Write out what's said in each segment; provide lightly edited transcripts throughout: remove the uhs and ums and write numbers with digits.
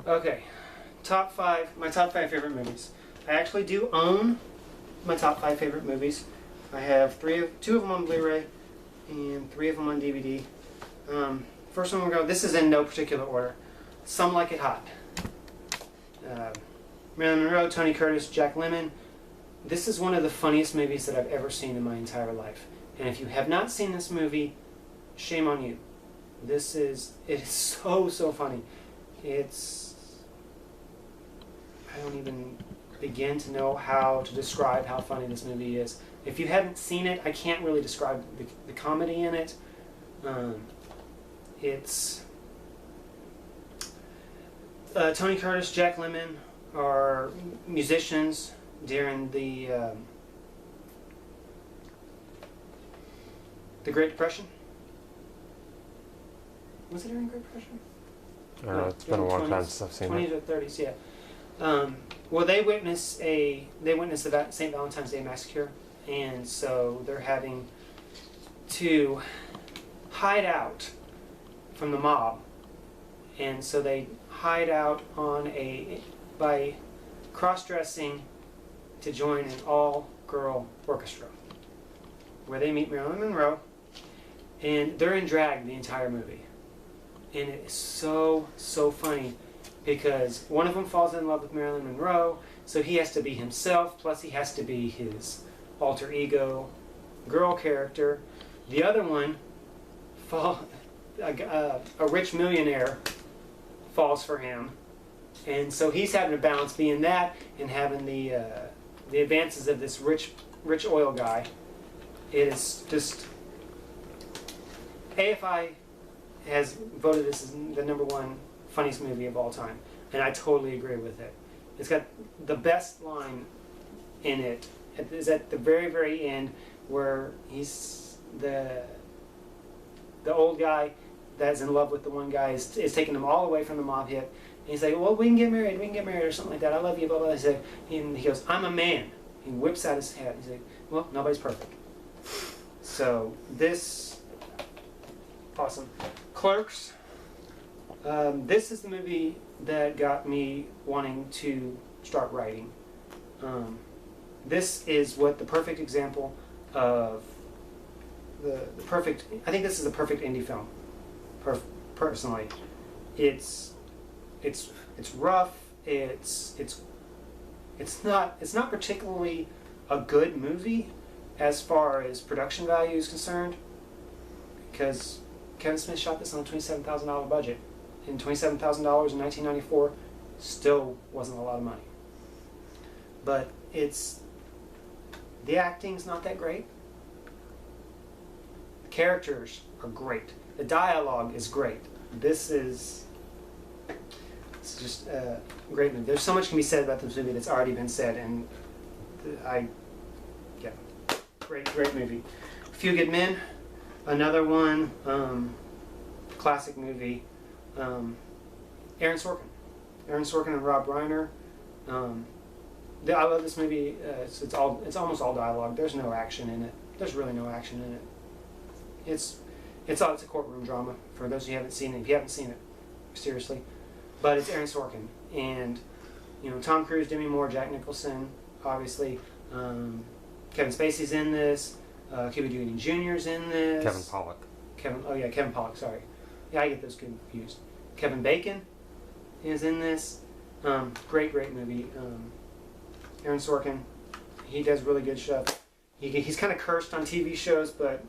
Okay, top five. My top five favorite movies. I actually do own my top five favorite movies. I have two of them on Blu-ray, and three of them on DVD. First one we'll go. This is in no particular order. Some Like It Hot. Marilyn Monroe, Tony Curtis, Jack Lemmon. This is one of the funniest movies that I've ever seen in my entire life. And if you have not seen this movie, shame on you. It is so funny. I don't even begin to know how to describe how funny this movie is. If you haven't seen it, I can't really describe the comedy in it. It's Tony Curtis, Jack Lemmon are musicians during the Great Depression. Was it during the Great Depression? I don't know, it's been a long time since I've seen it. 20s or 30s, yeah. Well, they witnessed the St. Valentine's Day massacre, and so they're having to hide out from the mob, and so they hide out by cross-dressing to join an all-girl orchestra, where they meet Marilyn Monroe, and they're in drag the entire movie. And it is so funny because one of them falls in love with Marilyn Monroe, so he has to be himself, plus he has to be his alter ego girl character. The other one, a rich millionaire falls for him, and so he's having to balance being that and having the advances of this rich oil guy. It is just, AFI has voted this as the #1 funniest movie of all time, and I totally agree with it. It's got the best line in it. Is at the very end where he's the old guy that's in love with the one guy is taking him all away from the mob hit. And he's like, well, we can get married, or something like that. I love you, blah, blah. And he goes, I'm a man. He whips out his hat. He's like, well, nobody's perfect. So this, awesome. Clerks. This is the movie that got me wanting to start writing. This is the perfect example of the perfect. I think this is the perfect indie film. Personally, it's rough. It's not particularly a good movie as far as production value is concerned, because Kevin Smith shot this on a $27,000 budget, and $27,000 in 1994 still wasn't a lot of money. But the acting's not that great. The characters are great. The dialogue is great. It's just a great movie. There's so much can be said about this movie that's already been said, and great movie. A Few Good Men, another one, classic movie. Aaron Sorkin and Rob Reiner. I love this movie. It's almost all dialogue. There's no action in it. There's really no action in it. It's a courtroom drama for those who haven't seen it. If you haven't seen it, seriously. But it's Aaron Sorkin, and Tom Cruise, Demi Moore, Jack Nicholson, obviously. Kevin Spacey's in this. Cuba Gooding Jr.'s in this. Kevin Pollak. Kevin Pollak. Sorry, I get those confused. Kevin Bacon is in this. Great movie. Aaron Sorkin, he does really good stuff. He's kind of cursed on TV shows, but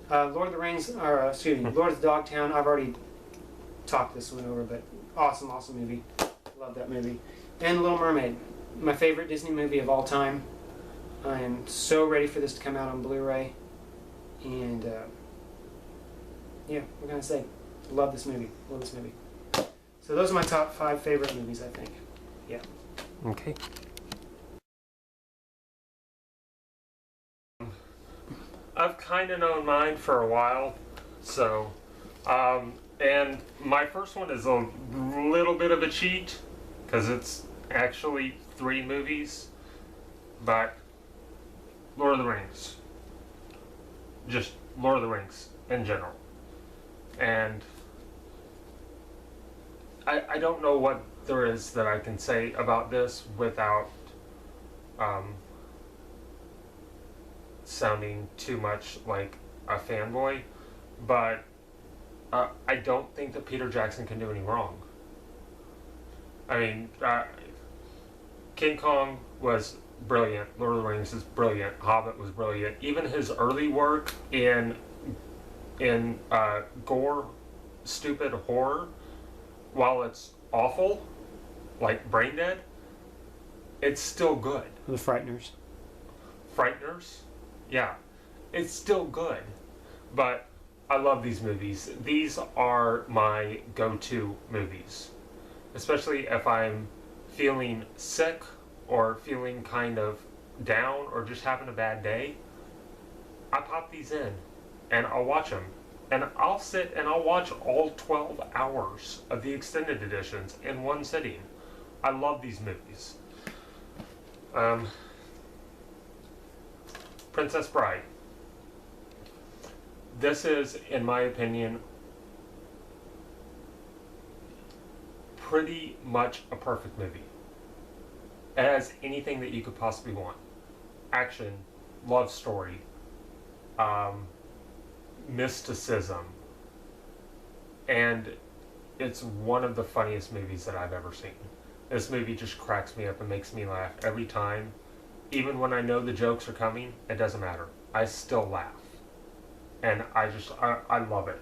Lord of the Rings, Lord of the Dogtown. I've already talked this one over, but awesome movie. Love that movie. And Little Mermaid, my favorite Disney movie of all time. I am so ready for this to come out on Blu-ray, and what can I say? Love this movie. So those are my top 5 favorite movies, I think. Yeah. Okay. I've kind of known mine for a while, so, and my first one is a little bit of a cheat, because it's actually 3 movies, but Lord of the Rings. Just Lord of the Rings in general. And I don't know what there is that I can say about this without sounding too much like a fanboy, but I don't think that Peter Jackson can do any wrong. I mean, King Kong was brilliant. Lord of the Rings is brilliant. Hobbit was brilliant. Even his early work in gore, stupid horror, while it's awful, like Brain Dead, it's still good. The Frighteners. Frighteners, yeah, it's still good. But I love these movies. These are my go-to movies, especially if I'm feeling sick or feeling kind of down or just having a bad day. I pop these in and I'll watch them. And I'll sit and I'll watch all 12 hours of the extended editions in one sitting. I love these movies. Princess Bride. This is, in my opinion, pretty much a perfect movie. It has anything that you could possibly want. Action, love story, mysticism, and it's one of the funniest movies that I've ever seen. This movie just cracks me up and makes me laugh every time. Even when I know the jokes are coming, it doesn't matter. I still laugh. And I love it.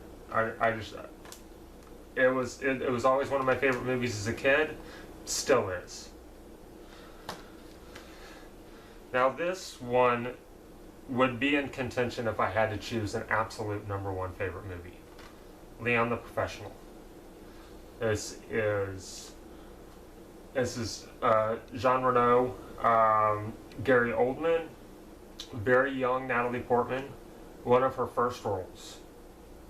It was always one of my favorite movies as a kid. Still is. Now this one would be in contention if I had to choose an absolute number one favorite movie. Leon the Professional. This is Jean Reno, Gary Oldman, very young Natalie Portman, one of her first roles.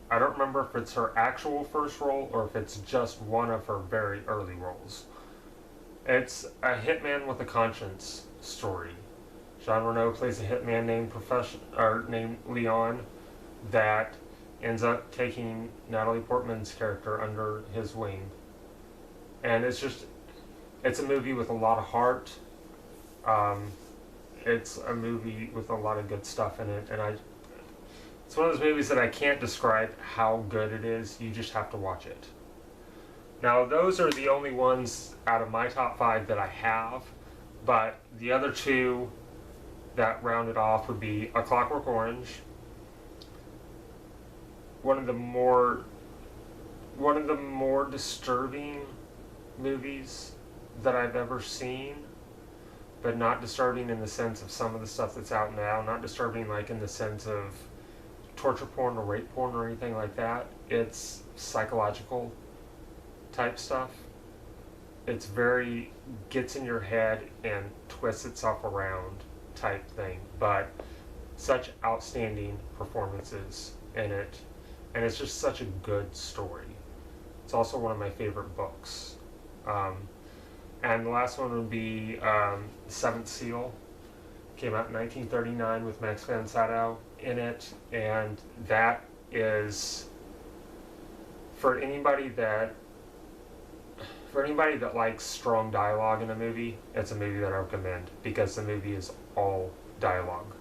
I don't remember if it's her actual first role or if it's just one of her very early roles. It's a hitman with a conscience story. Jean Reno plays a hitman named Leon that ends up taking Natalie Portman's character under his wing. And it's a movie with a lot of heart. It's a movie with a lot of good stuff in it, and it's one of those movies that I can't describe how good it is. You just have to watch it. Now, those are the only ones out of my top 5 that I have, but the other 2 that round it off would be A Clockwork Orange, one of the more disturbing movies that I've ever seen, but not disturbing in the sense of some of the stuff that's out now, not disturbing like in the sense of torture porn or rape porn or anything like that. It's psychological type stuff. It's very gets in your head and twists itself around type thing, but such outstanding performances in it, and it's just such a good story. It's also one of my favorite books. And the last one would be Seventh Seal. Came out in 1939 with Max von Sydow in it, and that is for anybody that likes strong dialogue in a movie. It's a movie that I recommend because the movie is all dialogue.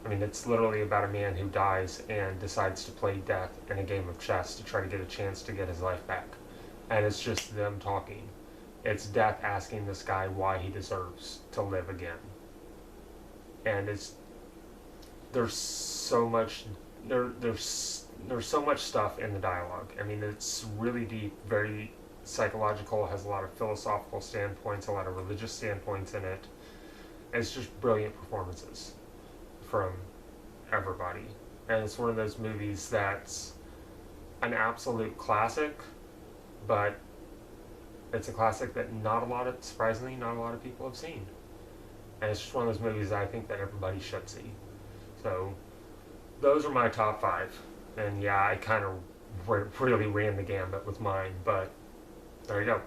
I mean, it's literally about a man who dies and decides to play death in a game of chess to try to get a chance to get his life back, and it's just them talking. It's death asking this guy why he deserves to live again. And there's so much stuff in the dialogue. I mean, it's really deep, very psychological, has a lot of philosophical standpoints, a lot of religious standpoints in it. It's just brilliant performances from everybody. And it's one of those movies that's an absolute classic, but it's a classic that surprisingly, not a lot of people have seen. And it's just one of those movies that I think that everybody should see. So, those are my top 5. And yeah, I kind of really ran the gambit with mine, but there you go.